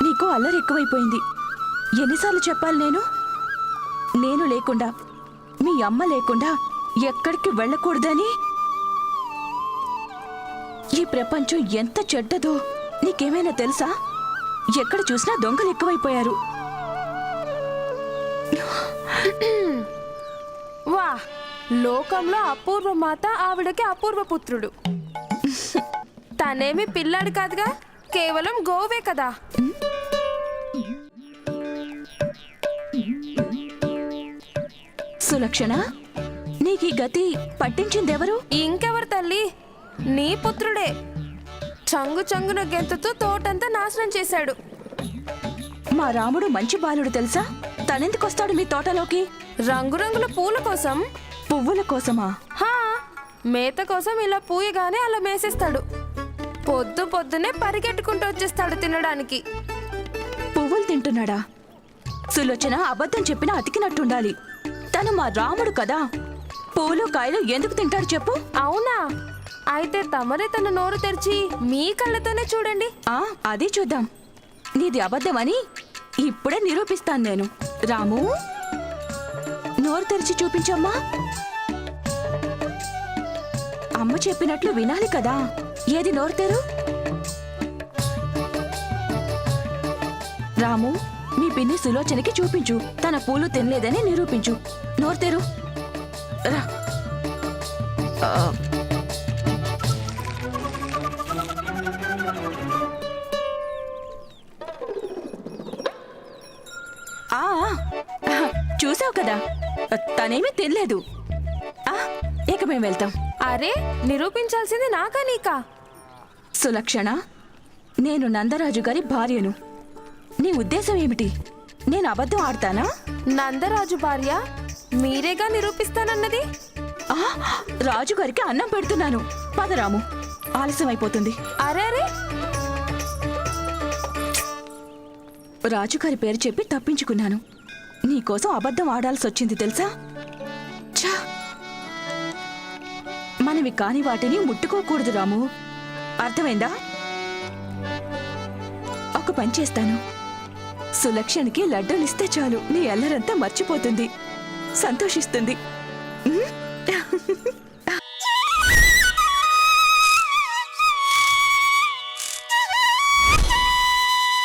నీకు అల్లరి ఎక్కువైపోయింది. ఎన్నిసార్లు చెప్పాలి నేను లేకుండా, మీ అమ్మ లేకుండా ఎక్కడికి వెళ్ళకూడదని. ఈ ప్రపంచం ఎంత చెడ్డదో నీకేమైనా తెలుసా? ఎక్కడ చూసినా దొంగలు ఎక్కువైపోయారు. వా, లోకంలో అపూర్వ మాత, ఆవిడకి అపూర్వ పుత్రుడు. తనేమి పిల్లాడు కాదుగా, కేవలం గోవే కదా. సులక్షణ, నీకీ గతి పట్టించిందెవరు? ఇంకెవరు తల్లి, నీ పుత్రుడే. చంగు చంగున గెంతుతూ తోటంతా నాశనం చేశాడు. మా రాముడు మంచి బాలుడు తెలుసా? తనెందుకొస్తాడు మీ తోటలోకి? రంగురంగుల పూల కోసం. పువ్వుల కోసమా? హా, మేత కోసం ఇలా పూయగానే అలా మేసేస్తాడు. పొద్దు పొద్దునే పరిగెట్టుకుంటూ వచ్చేస్తాడు తినడానికి. పువ్వులు తింటున్నాడా? సులోచన అబద్ధం చెప్పినా అతికినట్టుండాలి. తను మా రాముడు కదా, పూలు కాయలు ఎందుకు తింటాడు చెప్పు? అవునా? అయితే తమరే తన నోరు తెరిచి మీ కళ్ళతోనే చూడండి. అది చూద్దాం. నీది అబద్ధమని ఇప్పుడే నిరూపిస్తాను నేను. రాము, నోరు తెరిచి చూపించమ్మా. అమ్మ చెప్పినట్లు వినాలి కదా. ఏది నోరు తెరు. రాము, మీ పిన్ని సులోచనకి చూపించు. తన పూలు తినలేదని నిరూపించు. నోరు తెరు. రా. చూసావు కదా, తనేమీ తినలేదు. ఇక మేము వెళ్తాం. అరే, నిరూపించాల్సింది నాకా నీకా? సులక్షణ, నేను నందరాజు గారి భార్యను. నీ ఉద్దేశం ఏమిటి? నేను అబద్ధం ఆడతానా? నందరాజు భార్య మీరేగా నిరూపిస్తానన్నది. రాజుగారికి అన్నం పెడుతున్నాను. పదరాము, ఆలస్యం అయిపోతుంది. అరే అరే, రాజుగారి పేరు చెప్పి తప్పించుకున్నాను. నీకోసం అబద్ధం ఆడాల్సి వచ్చింది తెలుసా? మనవి కాని వాటిని ముట్టుకోకూడదు రాము, అర్థమైందా? ఒక పని చేస్తాను. సులక్షణకి లడ్డూలిస్తే చాలు, నీ అల్లరంతా మర్చిపోతుంది, సంతోషిస్తుంది.